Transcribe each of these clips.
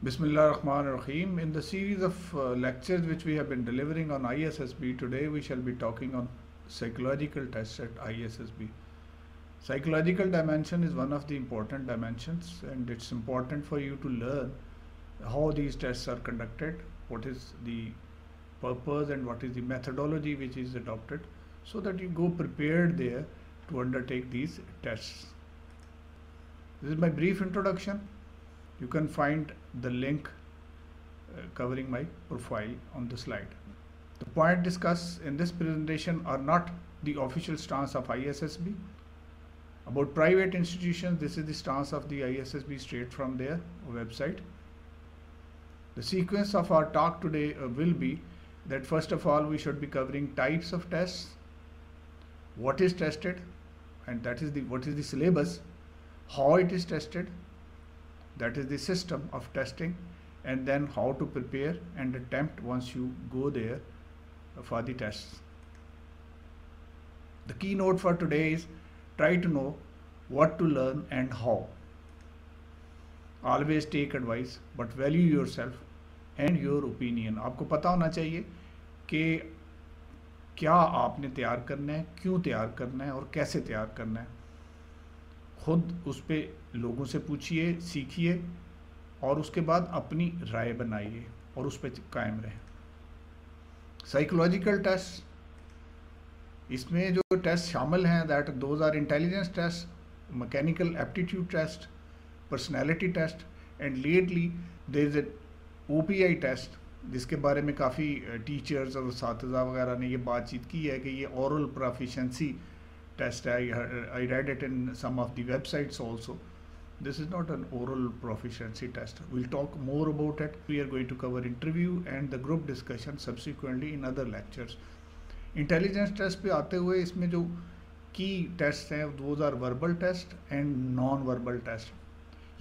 Bismillahirrahmanirrahim. In the series of lectures which we have been delivering on ISSB, today we shall be talking on psychological tests at ISSB. Psychological dimension is one of the important dimensions, and it's important for you to learn how these tests are conducted, what is the purpose and what is the methodology which is adopted, so that you go prepared there to undertake these tests. This is my brief introduction. You can find the link covering my profile on the slide. The points discussed in this presentation are not the official stance of ISSB. About private institutions, this is the stance of the ISSB straight from their website. The sequence of our talk today will be that first of all we should be covering types of tests, what is tested, and that is what is the syllabus, how it is tested, that is the system of testing, and then how to prepare and attempt once you go there for the tests. The keynote for today is try to know what to learn and how. Always take advice but value yourself and your opinion. आपको पता होना चाहिए कि क्या आपने तैयार करना है, क्यों तैयार करना है और कैसे तैयार करना है. खुद उस पर लोगों से पूछिए, सीखिए और उसके बाद अपनी राय बनाइए और उस पर कायम रहें. साइकोलॉजिकल टेस्ट, इसमें जो टेस्ट शामिल हैं that those are intelligence test, mechanical aptitude test, personality test, and lately there is a OPI test जिसके बारे में काफ़ी टीचर्स और उस्ताद वगैरह ने ये बातचीत की है कि ये oral proficiency test. I read it in some of the websites also. This is not an oral proficiency test. We'll talk more about it. We are going to cover interview and the group discussion subsequently in other lectures. Intelligence test पे आते हुए इसमें जो key tests हैं those are verbal test and non-verbal test.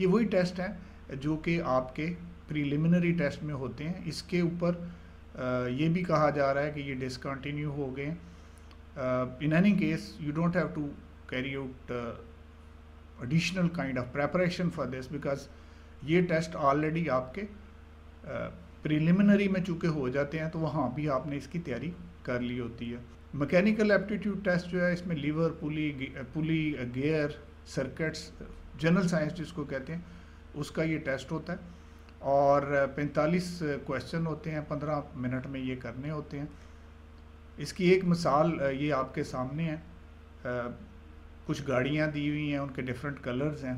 ये वही test हैं जो कि आपके preliminary test में होते हैं. इसके ऊपर ये भी कहा जा रहा है कि ये discontinue हो गए. In any case, you don't have to carry out additional kind of preparation for this because ये टेस्ट ऑलरेडी आपके प्रिलिमिनरी में चूँकि हो जाते हैं तो वहाँ भी आपने इसकी तैयारी कर ली होती है. मैकेनिकल एप्टीट्यूड टेस्ट जो है इसमें लीवर, पुली, गियर, सर्किट्स, जनरल साइंस जिसको कहते हैं, उसका ये टेस्ट होता है और 45 क्वेश्चन होते हैं, 15 मिनट में ये करने होते हैं. इसकी एक मिसाल ये आपके सामने है. कुछ गाड़ियाँ दी हुई हैं, उनके डिफरेंट कलर्स हैं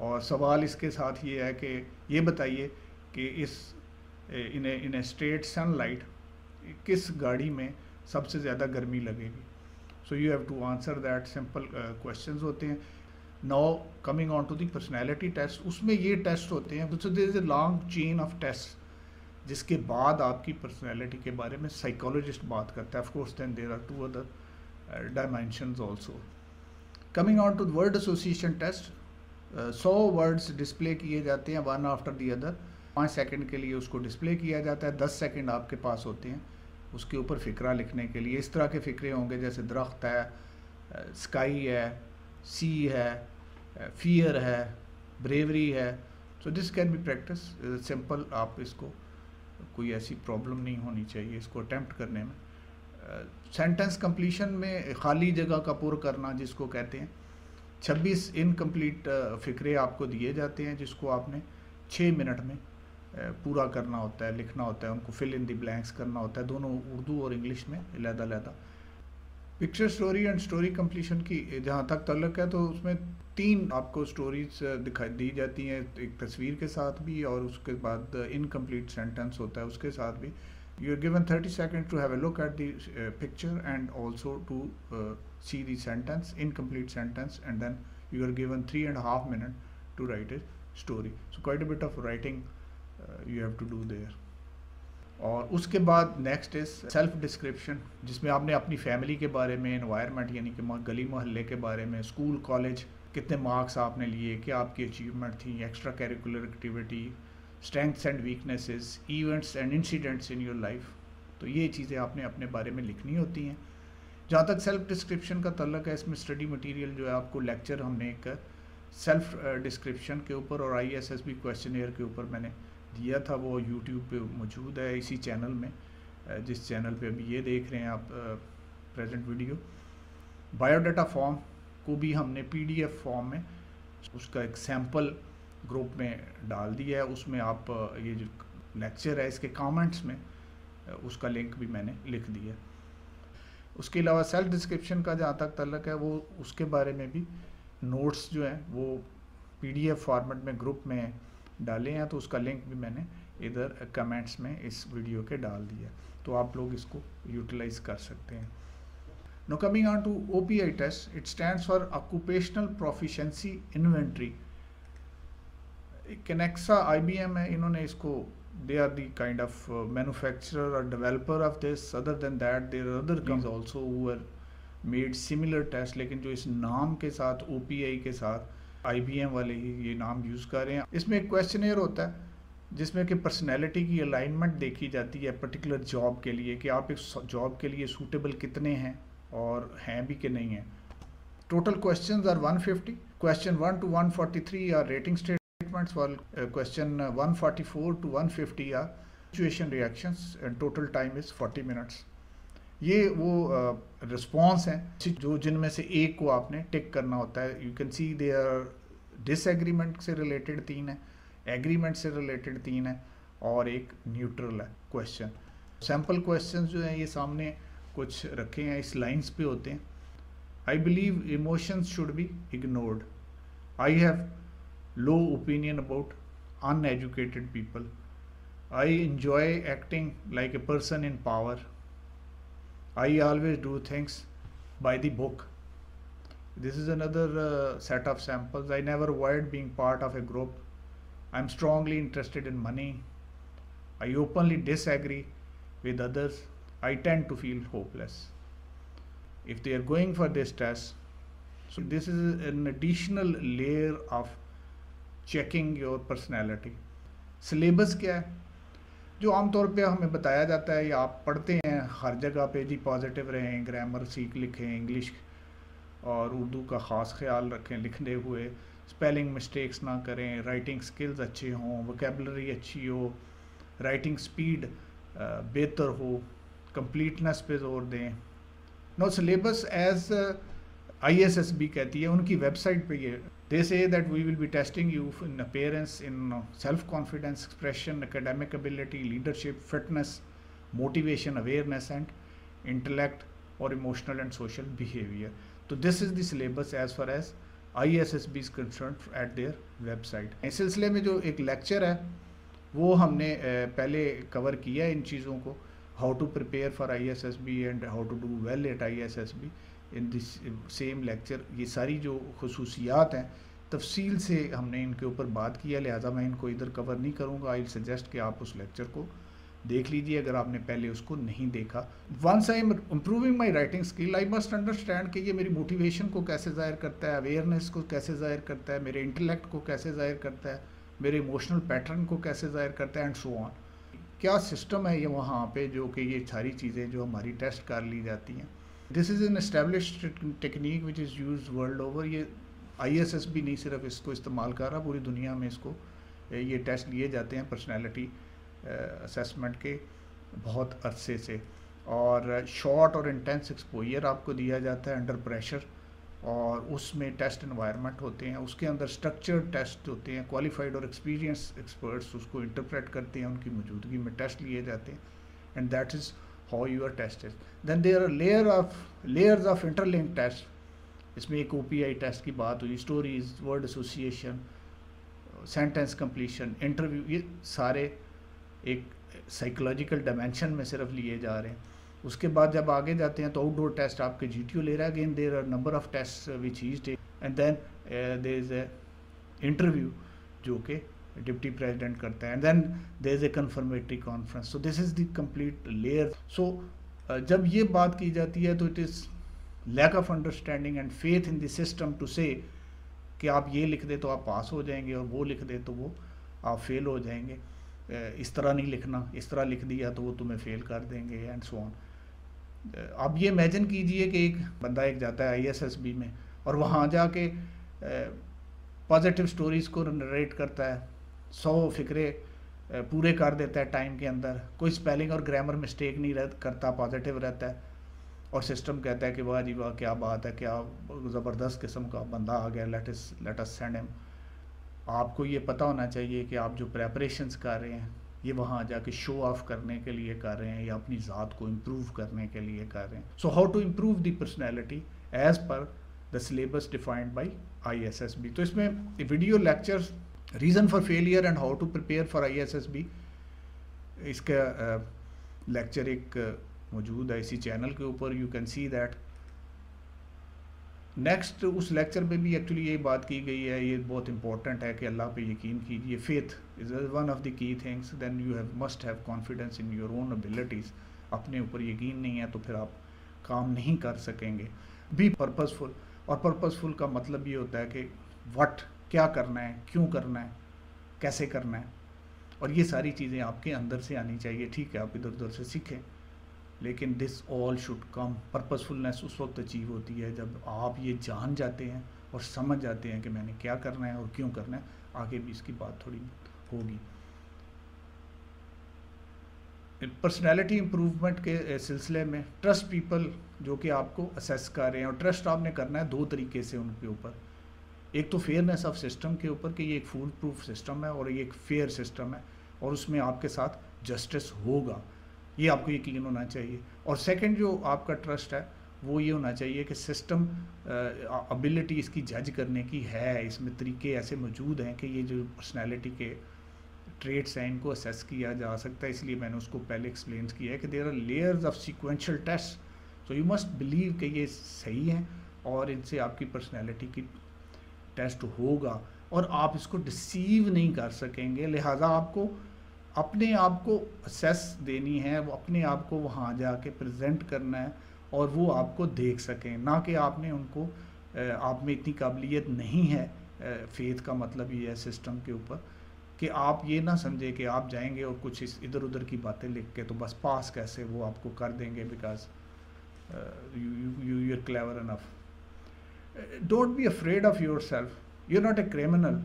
और सवाल इसके साथ ये है कि ये बताइए कि इन ए स्ट्रेट सनलाइट किस गाड़ी में सबसे ज़्यादा गर्मी लगेगी. So you have to answer that. Simple questions होते हैं. Now coming on to the personality test, उसमें ये टेस्ट होते हैं. So there is a long chain of test जिसके बाद आपकी पर्सनैलिटी के बारे में साइकोलॉजिस्ट बात करता है. Of course then there are 2 other dimensions also. Coming on to word association test, 100 words display किए जाते हैं one after the other. 5 second के लिए उसको डिस्प्ले किया जाता है. 10 सेकंड आपके पास होते हैं उसके ऊपर फ़िक्रा लिखने के लिए. इस तरह के फ़िक्रे होंगे जैसे दरख्त है, स्काई है, सी है, फियर है, ब्रेवरी है. So this can be practice simple. आप इसको कोई ऐसी प्रॉब्लम नहीं होनी चाहिए इसको अटैम्प्ट करने में. सेंटेंस कंप्लीशन में खाली जगह का पुर करना जिसको कहते हैं. 26 इनकम्प्लीट फ़िक्रे आपको दिए जाते हैं जिसको आपने 6 मिनट में पूरा करना होता है, लिखना होता है, उनको फिल इन द ब्लैंक्स करना होता है, दोनों उर्दू और इंग्लिश में अलग-अलग. Picture story and story completion की जहाँ तक ताल्लुक़ है तो उसमें 3 आपको स्टोरीज दिखाई दी जाती हैं, एक तस्वीर के साथ भी और उसके बाद इनकम्प्लीट सेंटेंस होता है उसके साथ भी. You are given 30 second to have a look at the picture and also to see the sentence, incomplete sentence, and then you are given 3.5 minute to write a story. So quite a bit of writing you have to do there. और उसके बाद next is self description जिसमें आपने अपनी family के बारे में, environment यानी कि गली मोहल्ले के बारे में, स्कूल कॉलेज, कितने मार्क्स आपने लिए, क्या आपकी अचीवमेंट थी, extra curricular activity, strengths and weaknesses, events and incidents in your life. तो ये चीज़ें आपने अपने बारे में लिखनी होती हैं. जहाँ तक सेल्फ डिस्क्रिप्शन का तल्लक है, इसमें स्टडी मटेरियल जो है आपको लेक्चर हमने एक सेल्फ डिस्क्रिप्शन के ऊपर और ISSB क्वेश्चनियर के ऊपर मैंने दिया था वो यूट्यूब पे मौजूद है इसी चैनल में, जिस चैनल पे अभी ये देख रहे हैं आप प्रेजेंट वीडियो। बायोडाटा फॉर्म को भी हमने पीडीएफ फॉर्म में उसका एक सैम्पल ग्रुप में डाल दिया है। उसमें आप ये जो लेक्चर है इसके कमेंट्स में उसका लिंक भी मैंने लिख दिया। उसके अलावा सेल्फ डिस्क्रिप्शन का जहाँ तक तल्लक है वो उसके बारे में भी नोट्स जो हैं वो पीडीएफ फॉर्मेट में ग्रुप में डाले हैं, तो उसका लिंक भी मैंने इधर कमेंट्स में इस वीडियो के डाल दिया, तो आप लोग इसको यूटिलाइज कर सकते हैं। Now coming on to OPI test, it stands for Occupational Proficiency Inventory. Kenexa IBM है, इन्होंने इसको they are the kind of manufacturer or developer of this. Other than that there are other companies also who are made similar test, लेकिन जो इस नाम के साथ OPI के साथ IBM वाले ही ये नाम यूज़ कर रहे हैं। इसमें एक क्वेश्चनेयर होता है जिसमें कि पर्सनैलिटी की अलाइनमेंट देखी जाती है पर्टिकुलर जॉब के लिए, कि आप इस जॉब के लिए सूटेबल कितने हैं और हैं भी कि नहीं हैं। Total questions are 150, question 1 to 143 are rating statements, while question 144 to 150 are situation reactions, and total time is 40 minutes. ये वो रिस्पॉन्स हैं जो जिनमें से एक को आपने टिक करना होता है। You can see they are disagreement से रिलेटेड 3 है, एग्रीमेंट से रिलेटेड 3 है, और एक न्यूट्रल है क्वेश्चन। सैम्पल क्वेश्चन जो हैं ये सामने कुछ रखे हैं, इस लाइंस पे होते हैं। I believe emotions should be ignored, I have low opinion about uneducated people, I enjoy acting like a person in power, I always do things by the book. This is another set of samples. I never avoid being part of a group. I'm strongly interested in money. I openly disagree with others. I tend to feel hopeless. If they are going for this test, so this is an additional layer of checking your personality. Syllabus क्या है? जो आमतौर पे हमें बताया जाता है या आप पढ़ते हैं हर जगह पे, जी पॉजिटिव रहें, ग्रामर सीख लिखें, इंग्लिश और उर्दू का ख़ास ख्याल रखें लिखने हुए, स्पेलिंग मिस्टेक्स ना करें, राइटिंग स्किल्स अच्छे हों, वोकेबलरी अच्छी हो, राइटिंग स्पीड बेहतर हो, कंप्लीटनेस पे जोर दें। नो सिलेबस एज ISSB कहती है उनकी वेबसाइट पे ये, they say that we will be testing you in appearance, in self-confidence, expression, academic ability, leadership, fitness, motivation, awareness and intellect or emotional and social behavior. So this is the syllabus as far as ISSB is concerned at their website. इस सिलसिले में जो एक lecture है वो हमने पहले cover किया इन चीज़ों को, how to prepare for ISSB and how to do well at ISSB in this same lecture. ये सारी जो खसूसियात हैं तफसील से हमने इनके ऊपर बात किया, लिहाजा मैं इनको इधर कवर नहीं करूँगा। आई सजेस्ट कि आप उस लेक्चर को देख लीजिए अगर आपने पहले उसको नहीं देखा। Once I am improving my writing skill, I must understand कि ये मेरी मोटिवेशन को कैसे ज़ाहिर करता है, अवेयरनेस को कैसे ज़ाहिर करता है, मेरे इंटेलेक्ट को कैसे ज़ाहिर करता है, मेरे इमोशनल पैटर्न को कैसे ज़ाहिर करता है, एंड सो ऑन। क्या सिस्टम है ये वहाँ पे जो कि ये सारी चीज़ें जो हमारी टेस्ट कर ली जाती हैं। This is an established technique which is use world over. ये ISSB नहीं सिर्फ इसको इस्तेमाल कर रहा, पूरी दुनिया में इसको ये टेस्ट लिए जाते हैं पर्सनैलिटी असेसमेंट के बहुत अरसे से। और शॉर्ट और इंटेंस एक्सपोजर आपको दिया जाता है अंडर प्रेशर, और उसमें टेस्ट एनवायरनमेंट होते हैं, उसके अंदर स्ट्रक्चर्ड टेस्ट होते हैं, क्वालिफाइड और एक्सपीरियंस एक्सपर्ट्स उसको इंटरप्रेट करते हैं, उनकी मौजूदगी में टेस्ट लिए जाते हैं, and that is how your test is. Then there are layers of interlinked tests. इसमें एक OPI टेस्ट की बात हुई, stories, word association, sentence completion, interview, ये सारे एक साइकोलॉजिकल डायमेंशन में सिर्फ लिए जा रहे हैं। उसके बाद जब आगे जाते हैं तो आउटडोर टेस्ट आपके GTO ले रहा है। Again there are number of test which he take, and then there is a interview जो कि डिप्टी प्रेसिडेंट करता है, and then there is a confirmatory conference. So this is the complete layer. So जब ये बात की जाती है तो it is lack of understanding and faith in the system to say कि आप ये लिख दे तो आप पास हो जाएंगे और वो लिख दे तो वो आप फेल हो जाएंगे, इस तरह नहीं लिखना, इस तरह लिख दिया तो वो तुम्हें फेल कर देंगे, एंड सो ऑन। अब ये इमेजिन कीजिए कि एक बंदा एक जाता है ISSB में और वहाँ जाके पॉजिटिव स्टोरीज़ को नरेट करता है, 100 फ़िक्रे पूरे कर देता है टाइम के अंदर, कोई स्पेलिंग और ग्रामर मिस्टेक नहीं करता, पॉजिटिव रहता है, और सिस्टम कहता है कि वाह जी वाह क्या बात है, क्या ज़बरदस्त किस्म का बंदा आ गया, लेट अस सेंड हिम। आपको ये पता होना चाहिए कि आप जो प्रेपरेशंस कर रहे हैं ये वहाँ जाके शो ऑफ करने के लिए कर रहे हैं या अपनी ज़ात को इम्प्रूव करने के लिए कर रहे हैं। So how to improve the personality as per the syllabus defined by ISSB। तो इसमें video lectures reason for failure and how to prepare for ISSB, इसका लेक्चर एक मौजूद है इसी चैनल के ऊपर, you can see that. Next उस लेक्चर में भी एक्चुअली ये बात की गई है, ये बहुत इंपॉर्टेंट है कि अल्लाह पे यकीन कीजिए, faith is one of the key things, then you have must have confidence in your own abilities. अपने ऊपर यकीन नहीं है तो फिर आप काम नहीं कर सकेंगे। बी पर्पसफुल, और पर्पसफुल का मतलब ये होता है कि व्हाट, क्या करना है, क्यों करना है, कैसे करना है, और ये सारी चीज़ें आपके अंदर से आनी चाहिए। ठीक है, आप इधर उधर से सीखें, लेकिन this all should come. Purposefulness उस वक्त अचीव होती है जब आप ये जान जाते हैं और समझ जाते हैं कि मैंने क्या करना है और क्यों करना है। आगे भी इसकी बात थोड़ी होगी। पर्सनैलिटी इम्प्रूवमेंट के सिलसिले में ट्रस्ट पीपल जो कि आपको असेस कर रहे हैं, और ट्रस्ट आपने करना है दो तरीके से उनके ऊपर। एक तो फेयरनेस ऑफ सिस्टम के ऊपर कि ये एक फूल प्रूफ सिस्टम है और ये एक फेयर सिस्टम है और उसमें आपके साथ जस्टिस होगा, ये आपको यकीन होना चाहिए। और सेकंड जो आपका ट्रस्ट है वो ये होना चाहिए कि सिस्टम एबिलिटी इसकी जज करने की है, इसमें तरीके ऐसे मौजूद हैं कि ये जो पर्सनैलिटी के ट्रेट्स हैं इनको असेस किया जा सकता है। इसलिए मैंने उसको पहले एक्सप्लेन किया है कि there are layers of sequential test, so you must believe कि ये सही हैं और इनसे आपकी पर्सनैलिटी की टेस्ट होगा और आप इसको डिसीव नहीं कर सकेंगे। लिहाजा आपको अपने आप को असेस देनी है, वो अपने आप को वहाँ जाके प्रेजेंट करना है और वो आपको देख सकें, ना कि आपने उनको आप में इतनी काबिलियत नहीं है। फेथ का मतलब ये है सिस्टम के ऊपर कि आप ये ना समझे कि आप जाएंगे और कुछ इधर उधर की बातें लिख के तो बस पास कैसे वो आपको कर देंगे because you are clever enough. Don't be afraid of your self, you are not a criminal,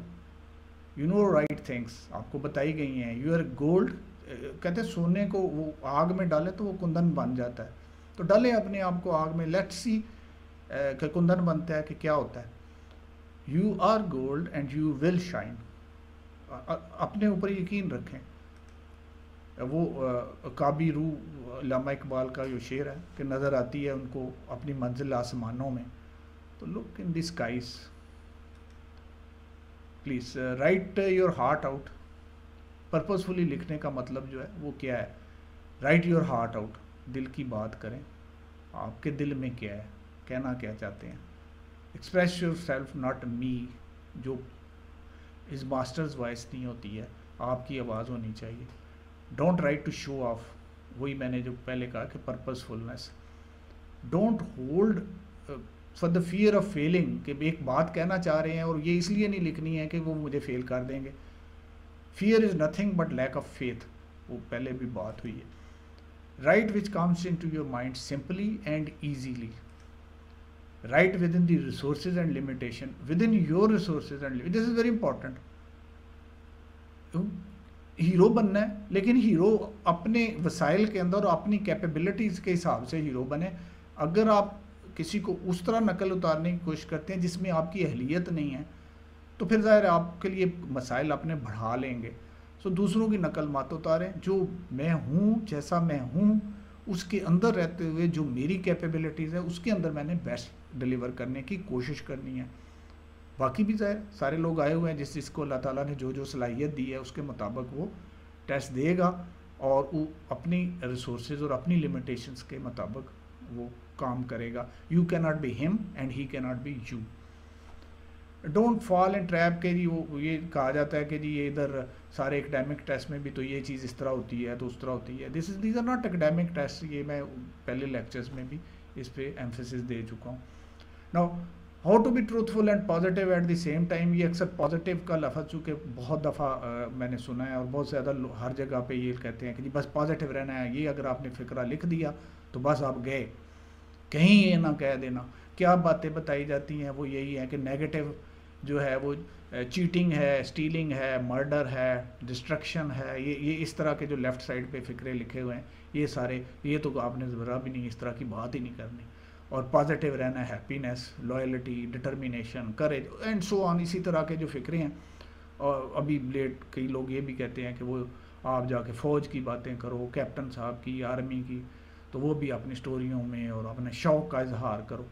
you know right things, आपको बताई गई हैं। यू आर गोल्ड, कहते हैं सोने को वो आग में डाले तो वो कुंदन बन जाता है, तो डालें अपने आप को आग में, लेट्स सी कि कुंदन बनता है कि क्या होता है। You are gold and you will shine, अपने ऊपर यकीन रखें। वो काबी रूह लामा इकबाल का जो शेर है कि नज़र आती है उनको अपनी मंजिल आसमानों में, तो look in the skies. Please write your heart out. Purposefully लिखने का मतलब जो है वो क्या है, राइट योर हार्ट आउट, दिल की बात करें, आपके दिल में क्या है, कहना क्या चाहते हैं। Express your self not me, जो इस मास्टर्स वॉइस नहीं होती है, आपकी आवाज़ होनी चाहिए। Don't write to show off, वही मैंने जो पहले कहा कि purposefulness. Don't hold for the fear of failing, कि एक बात कहना चाह रहे हैं और ये इसलिए नहीं लिखनी है कि वो मुझे फेल कर देंगे। Fear is nothing but lack of faith, वो पहले भी बात हुई है। Write which comes in to your mind simply and easily, write with in the resources and limitation, with in your resources and, this is very important. Hero बनना है लेकिन hero अपने वसाइल के अंदर और अपनी कैपेबिलिटीज़ के हिसाब से हीरो बने। अगर आप किसी को उस तरह नकल उतारने की कोशिश करते हैं जिसमें आपकी अहलियत नहीं है तो फिर ज़ाहिर है आपके लिए मसाइल अपने बढ़ा लेंगे। सो दूसरों की नकल मत उतारें, जो मैं हूँ, जैसा मैं हूँ उसके अंदर रहते हुए जो मेरी कैपेबिलिटीज़ है उसके अंदर मैंने बेस्ट डिलीवर करने की कोशिश करनी है। बाकी भी ज़ाहिर सारे लोग आए हुए हैं जिस जिसको अल्लाह ताला ने जो जो सलाहियत दी है उसके मुताबिक वो टेस्ट देगा और वो अपनी रिसोर्सेज और अपनी लिमिटेशंस के मुताबिक वो काम करेगा। You can not be him and he can not be you. Don't fall in trap के जी वो ये कहा जाता है कि जी ये इधर सारे एकेडमिक टेस्ट में भी तो ये चीज़ इस तरह होती है तो उस तरह होती है। These are not academic test, ये मैं पहले लेक्चर्स में भी इस पर एम्फेसिस दे चुका हूँ। Now how to be truthful and positive at the same time, ये अक्सर पॉजिटिव का लफ्ज़ चूँकि बहुत दफ़ा मैंने सुना है और बहुत ज़्यादा हर जगह पे ये कहते हैं कि जी बस पॉजिटिव रहना है, ये अगर आपने फ़िक्रा लिख दिया तो बस आप गए, कहीं ये ना कह देना। क्या बातें बताई जाती हैं वो यही है कि नेगेटिव जो है वो चीटिंग है, स्टीलिंग है, मर्डर है, डिस्ट्रक्शन है, ये इस तरह के जो लेफ़्ट साइड पे फ़िक्रे लिखे हुए हैं, ये सारे, ये तो आपने ज़रा भी नहीं, इस तरह की बात ही नहीं करनी। और पॉजिटिव रहना, happiness, loyalty, determination, courage and so on, इसी तरह के जो फ़िक्रे हैं। और अभी लेट कई लोग ये भी कहते हैं कि वो आप जाके फ़ौज की बातें करो, कैप्टन साहब की, आर्मी की, तो वो भी अपनी स्टोरियों में और अपने शौक़ का इजहार करो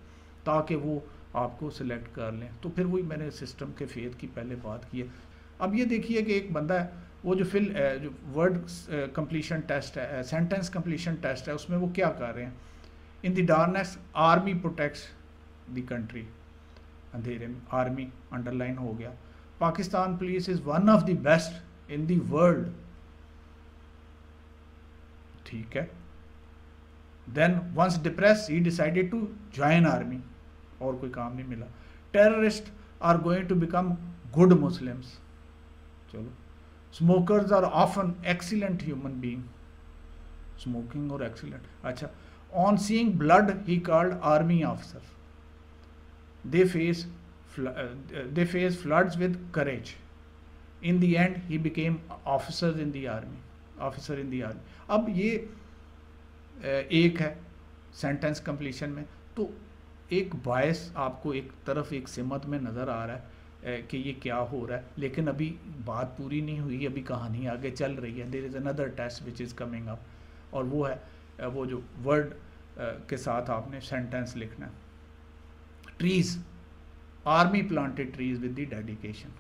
ताकि वो आपको सिलेक्ट कर लें। तो फिर वही मैंने सिस्टम के फेथ की पहले बात की है। अब ये देखिए कि एक बंदा है, वो जो जो वर्ड कंप्लीशन टेस्ट है, सेंटेंस कंप्लीशन टेस्ट है, उसमें वो क्या कर रहे हैं, in the darkness army protects the country, अंधेरे में आर्मी अंडरलाइन हो गया। Pakistan police is one of the best in the world, ठीक है। Then once depress he decided to join army, और कोई काम नहीं मिला। Terrorist are going to become good muslims, चलो। Smokers are often excellent human being, smoking और excellent, अच्छा। On seeing blood he called army officer, they face floods with courage, in the and he became officer in the army. अब ये एक है sentence completion में, तो एक बायस आपको एक तरफ एक सिमत में नज़र आ रहा है कि ये क्या हो रहा है, लेकिन अभी बात पूरी नहीं हुई, अभी कहानी आगे चल रही है। There is another test which is coming up, और वो है वो जो वर्ड के साथ आपने सेंटेंस लिखना है। Trees, army planted trees with the dedication,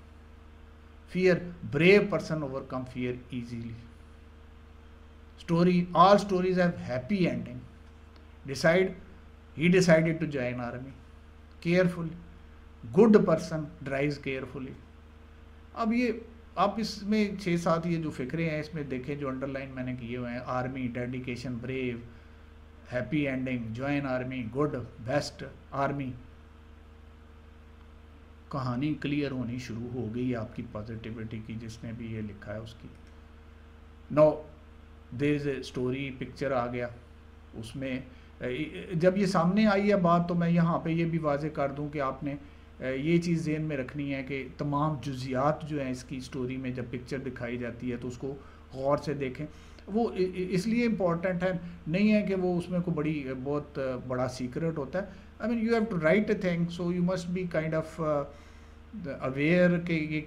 fear, brave person overcome fear easily. Story, all stories have happy ending, decide, he decided to join army, careful, good person drives carefully। अब ये आप इसमें 6-7 ये जो फिक्रे हैं इसमें देखें, जो अंडरलाइन मैंने किए हुए हैं, army, dedication, brave, happy ending, join army, good, best, army, कहानी क्लियर होनी शुरू हो गई आपकी पॉजिटिविटी की, जिसने भी ये लिखा है उसकी। No there is a story, picture आ गया उसमें। जब ये सामने आई है बात, तो मैं यहाँ पे ये भी वाजे कर दूँ कि आपने ये चीज़ ज़हन में रखनी है कि तमाम जुज़ियात जो हैं इसकी स्टोरी में जब पिक्चर दिखाई जाती है तो उसको गौर से देखें। वो इसलिए इम्पॉर्टेंट है, नहीं है कि वो उसमें कोई बहुत बड़ा सीक्रेट होता है। I mean you have to write a thing, so you must be kind of aware कि ये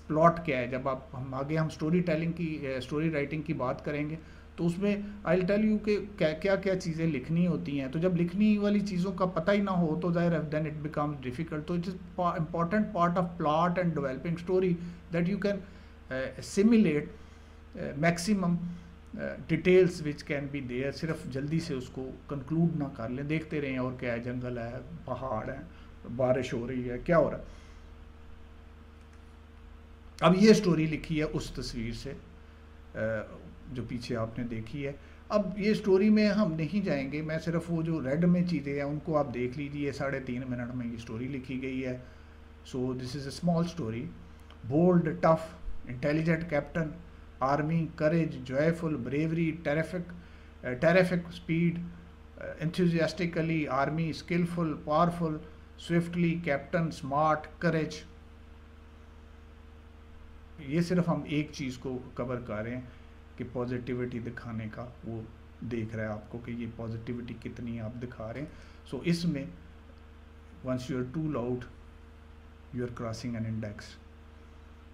प्लॉट क्या है। जब हम आगे स्टोरी टेलिंग की, स्टोरी राइटिंग की बात करेंगे तो उसमें आई विल टेल यू कि क्या क्या चीज़ें लिखनी होती हैं। तो जब लिखनी वाली चीज़ों का पता ही ना हो तो ज़ाहिर है देन इट बिकम्स डिफ़िकल्ट। तो it is important part of plot and developing story that you can simulate maximum details which can be there. सिर्फ जल्दी से उसको कंक्लूड ना कर लें, देखते रहें और क्या है, जंगल है, पहाड़ है, बारिश हो रही है, क्या हो रहा है। अब ये स्टोरी लिखी है उस तस्वीर से जो पीछे आपने देखी है। अब ये स्टोरी में हम नहीं जाएंगे, मैं सिर्फ वो जो रेड में चीज़ें हैं उनको आप देख लीजिए। 3.5 मिनट में ये स्टोरी लिखी गई है। So this is a small story. Bold, tough, intelligent captain, army, courage, joyful, bravery, terrific speed, enthusiastically, army, skilful, powerful, swiftly, captain, smart, courage. ये सिर्फ हम एक चीज़ को कवर कर रहे हैं कि पॉजिटिविटी दिखाने का वो देख रहा है आपको कि ये पॉजिटिविटी कितनी आप दिखा रहे हैं। सो इसमें once you are too loud you are crossing an index.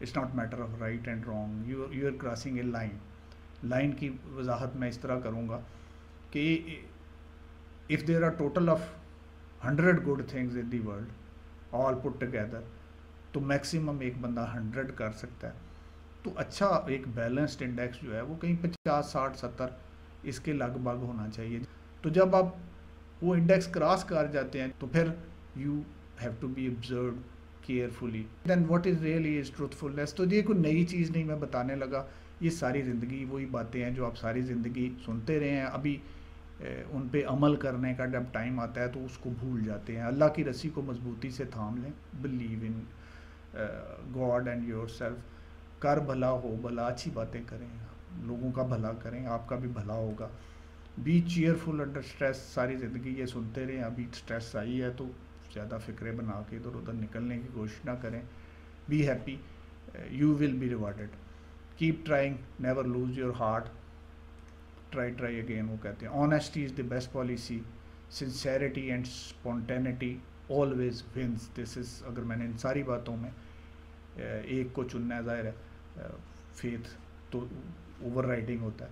It's not matter of right and wrong, you are crossing a line. Line की वजाहत मैं इस तरह करूँगा कि if there are total of 100 good things in the world all put together, तो maximum एक बंदा 100 कर सकता है। तो अच्छा एक बैलेंस्ड इंडेक्स जो है वो कहीं 50, 60, 70 इसके लगभग होना चाहिए। तो जब आप वो इंडेक्स क्रॉस कर जाते हैं तो फिर you have to be observe carefully. Then what is really is truthfulness. तो ये कोई नई चीज़ नहीं मैं बताने लगा, ये सारी ज़िंदगी वही बातें हैं जो आप सारी ज़िंदगी सुनते रहे हैं। अभी उन पे अमल करने का जब टाइम आता है तो उसको भूल जाते हैं। अल्लाह की रस्सी को मजबूती से थाम लें, believe in God and your self. कर भला हो भला, अच्छी बातें करें, लोगों का भला करें, आपका भी भला होगा। बी चीयरफुल अंडर स्ट्रेस, सारी ज़िंदगी ये सुनते रहें। अभी स्ट्रेस आई है तो ज़्यादा फ़िक्रे बना के इधर उधर निकलने की कोशिश ना करें. Be happy, you will be rewarded. Keep trying, never lose your heart, try again. वो कहते हैं honesty is the best policy, sincerity and spontaneity always wins. This is, अगर मैंने इन सारी बातों में एक को चुनना है, ज़ाहिर है फेथ तो ओवर राइडिंग होता है,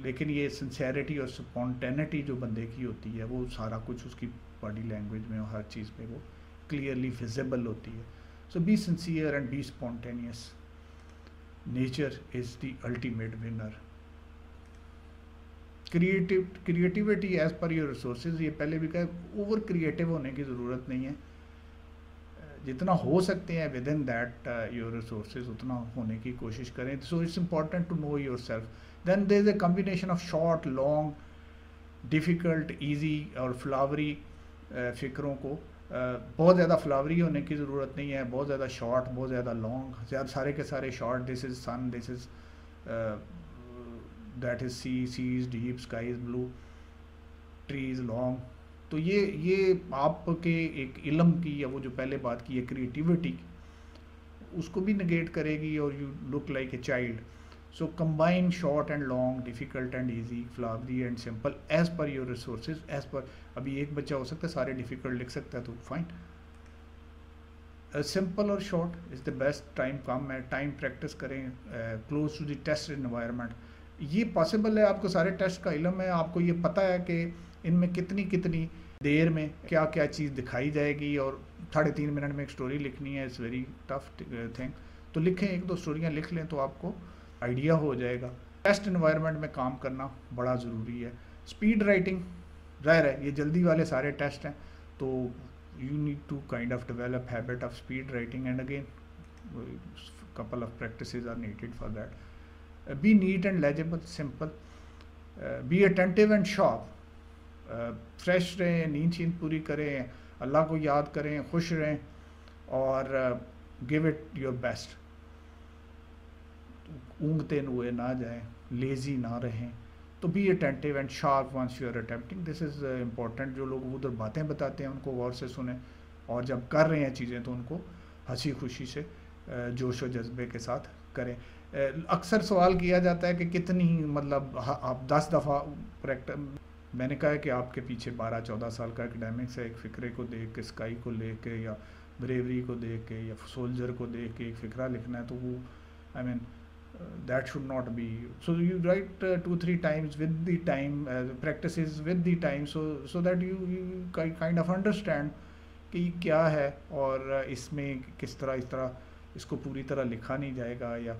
लेकिन ये सिंसेरिटी और स्पॉन्टेनिटी जो बंदे की होती है वो सारा कुछ उसकी बॉडी लैंग्वेज में और हर चीज़ में वो क्लियरली विजिबल होती है. So be sincere and be spontaneous. Nature is the ultimate winner. Creativity as per your resources, ये पहले भी कहा, ओवर क्रिएटिव होने की ज़रूरत नहीं है. जितना हो सकते हैं with in that your resources उतना होने की कोशिश करें. So it's important to know your self. Then there is a combination of short, long, difficult, easy और फ्लावरी फ़िक्रों को. बहुत ज़्यादा फ्लावरी होने की ज़रूरत नहीं है, बहुत ज़्यादा शॉर्ट, बहुत ज़्यादा लॉन्ग. ज़्यादा सारे के सारे short, this is sun, this is that is sea, sea is deep, sky is blue, tree is long. तो ये आपके एक इल्म की, या वो जो पहले बात की है क्रिएटिविटी, उसको भी नेगेट करेगी. और you look like a child. So combine short and long, difficult and easy, flowery and simple as per your resources. As per, अभी एक बच्चा हो सकता है सारे डिफ़िकल्ट लिख सकता है तो फाइन. सिंपल और short is the best. Time कम है, टाइम प्रैक्टिस करें. Close to the test environment. ये पॉसिबल है, आपको सारे टेस्ट का इल्म है, आपको ये पता है कि इनमें कितनी कितनी देर में क्या क्या चीज़ दिखाई जाएगी, और 3.5 मिनट में एक स्टोरी लिखनी है. It's very tough thing. तो लिखें, 1-2 स्टोरियाँ लिख लें तो आपको आइडिया हो जाएगा. टेस्ट इन्वायरमेंट में काम करना बड़ा ज़रूरी है. स्पीड राइटिंग, ज़ाहिर है ये जल्दी वाले सारे टेस्ट हैं, तो you need to kind of develop habit of speed writing, and again couple of practices are needed for that. Be neat and legible, simple. Be attentive and sharp. Fresh रहें, नींद शींद पूरी करें, अल्लाह को याद करें, खुश रहें, और गिव इट योर बेस्ट. ऊँघते हुए ना जाएं, लेज़ी ना रहें. तो be attentive and sharp once you are attempting. This is important. जो लोग उधर बातें बताते हैं उनको गौर से सुने, और जब कर रहे हैं चीज़ें तो उनको हंसी खुशी से, जोश व जज्बे के साथ करें. अक्सर सवाल किया जाता है कि कितनी, मतलब आप 10 दफ़ा प्रैक्टिस. मैंने कहा है कि आपके पीछे 12-14 साल का एकेडमिक्स है. एक फ़िक्रे को देख के, स्काई को ले के, या ब्रेवरी को देख के, या सोल्जर को देख के एक फ़िक्रा लिखना है, तो वो I mean that should not be. So you write 2-3 times with the time, practices with the time, so that you kind of understand कि क्या है, और इसमें किस तरह इस तरह इसको पूरी तरह लिखा नहीं जाएगा. या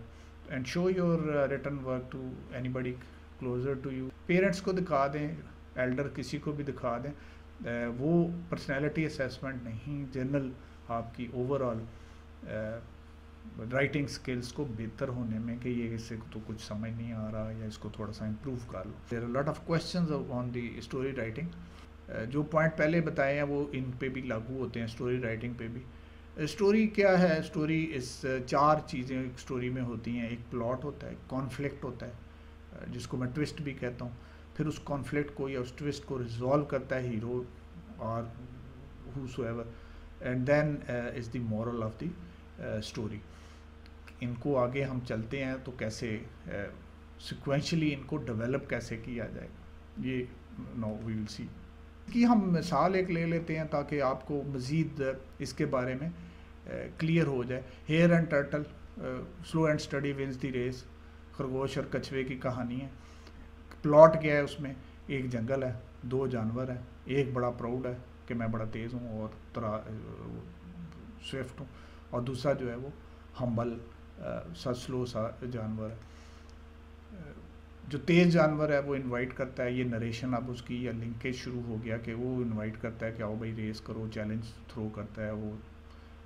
and show your written work to anybody closer to you. Parents को दिखा दें, एल्डर किसी को भी दिखा दें. वो पर्सनैलिटी असेसमेंट नहीं, जनरल आपकी ओवरऑल राइटिंग स्किल्स को बेहतर होने में, कि ये इससे तो कुछ समझ नहीं आ रहा, या इसको थोड़ा सा इम्प्रूव कर लो. There are lot of questions on the story writing. जो पॉइंट पहले बताए हैं वो इन पे भी लागू होते हैं, स्टोरी राइटिंग पे भी. स्टोरी क्या है? स्टोरी इस 4 चीज़ें एक स्टोरी में होती हैं. एक प्लॉट होता है, कॉन्फ्लिक्ट होता है, जिसको मैं ट्विस्ट भी कहता हूँ. फिर उस कॉन्फ्लिक्ट को या उस ट्विस्ट को रिजॉल्व करता है हीरो और whosoever, and then is the moral of the story. इनको आगे हम चलते हैं तो कैसे सिक्वेंशली इनको डेवलप कैसे किया जाएगा, ये नाउ वी विल सी. कि हम मिसाल एक ले लेते हैं ताकि आपको मज़ीद इसके बारे में क्लियर हो जाए. Hare and turtle, slow and steady wins the race. खरगोश और कछुए की कहानी है. प्लॉट क्या है उसमें? एक जंगल है, 2 जानवर हैं, एक बड़ा प्राउड है कि मैं बड़ा तेज़ हूँ और स्विफ्ट हूँ, और दूसरा जो है वो हम्बल सा स्लो सा जानवर है. जो तेज़ जानवर है वो इनवाइट करता है, ये नरेशन अब उसकी या लिंकेज शुरू हो गया कि वो इनवाइट करता है कि आओ भाई रेस करो, चैलेंज थ्रो करता है वो.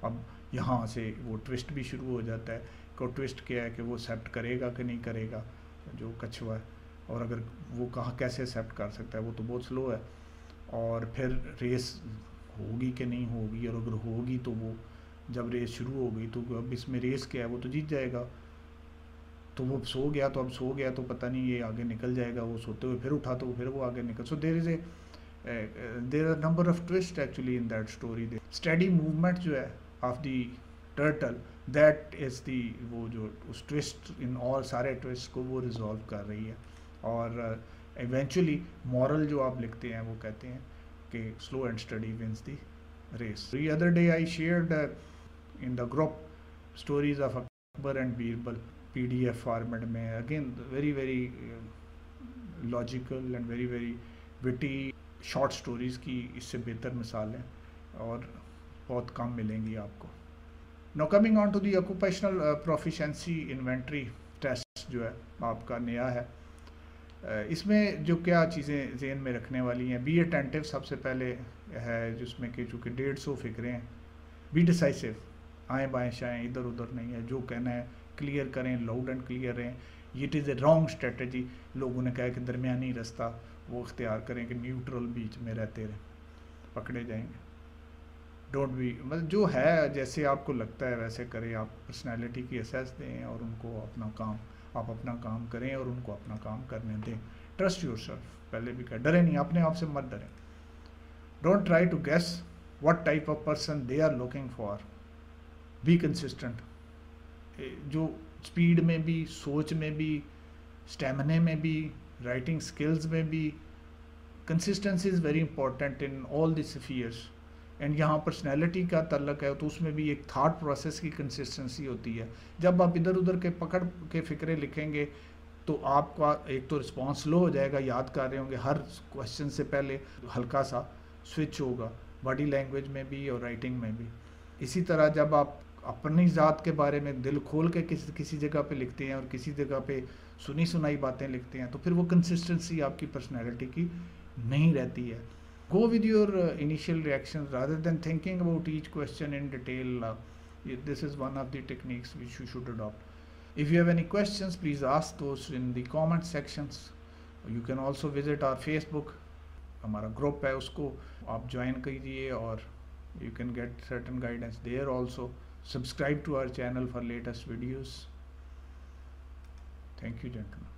अब यहाँ से वो ट्विस्ट भी शुरू हो जाता है कि ट्विस्ट क्या है कि वो एक्सेप्ट करेगा कि नहीं करेगा जो कछुआ है, और अगर वो कहाँ कैसे एक्सेप्ट कर सकता है, वो तो बहुत स्लो है. और फिर रेस होगी कि नहीं होगी, और अगर होगी तो वो जब रेस शुरू हो गई तो अब इसमें रेस क्या है, वो तो जीत जाएगा. तो वो सो गया तो अब सो गया तो पता नहीं ये आगे निकल जाएगा, वो सोते हुए फिर उठा तो फिर वो आगे निकल. So there is a there are number of twists actually in that story. The steady movement जो है of the turtle, that is the वो जो उस twist in all सारे twists को वो resolve कर रही है. और eventually moral जो आप लिखते हैं वो कहते हैं कि slow and steady wins the race. The other day I shared in the group stories of Akbar and Birbal PDF format में. Again very very logical and very very witty short stories की इससे बेहतर मिसाल है और बहुत कम मिलेंगी आपको. Now coming on to the occupational proficiency inventory test जो है आपका नया है. इसमें जो क्या चीज़ें ज़हन में रखने वाली हैं, बी अटेंटिव सबसे पहले है, जिसमें कि चूँकि 150 फिक्रें हैं. बी डिसाइसिव, आएँ बाएँ शाएँ इधर उधर नहीं है, जो कहना है क्लियर करें, लाउड एंड क्लियर रहें. It is a wrong strategy. लोगों ने कहा कि दरमियानी रास्ता वो इख्तियार करें कि न्यूट्रल बीच में रहते रहें, पकड़े जाएंगे. डोंट बी, मतलब जो है जैसे आपको लगता है वैसे करें. आप पर्सनैलिटी की असेस दें और उनको आप अपना काम करें और उनको अपना काम करने दें. ट्रस्ट योरसेल्फ, पहले भी कहा, डरे नहीं, अपने आप से मत डरें. Don't try to guess what type of person they are looking for. Be consistent. जो स्पीड में भी, सोच में भी, स्टेमिना में भी, राइटिंग स्किल्स में भी, consistency is very important in all this spheres. And यहाँ पर्सनैलिटी का तल्लक है तो उसमें भी एक थाट प्रोसेस की कंसिस्टेंसी होती है. जब आप इधर उधर के पकड़ के फ़िक्रे लिखेंगे तो आपका एक तो रिस्पॉन्स स्लो हो जाएगा, याद कर रहे होंगे, हर क्वेश्चन से पहले हल्का सा स्विच होगा, बॉडी लैंग्वेज में भी और राइटिंग में भी. इसी तरह जब आप अपनी ज़ात के बारे में दिल खोल के किसी जगह पे लिखते हैं और किसी जगह पे सुनी सुनाई बातें लिखते हैं तो फिर वो कंसिस्टेंसी आपकी पर्सनैलिटी की नहीं रहती है. Go with your initial reaction rather than thinking about each question in detail. This is one of the techniques which you should adopt. If you have any questions please ask those in the comment sections. You can also visit our Facebook, हमारा group है, उसको आप join कीजिए और you can get certain guidance there also. Subscribe to our channel for latest videos. Thank you, gentlemen.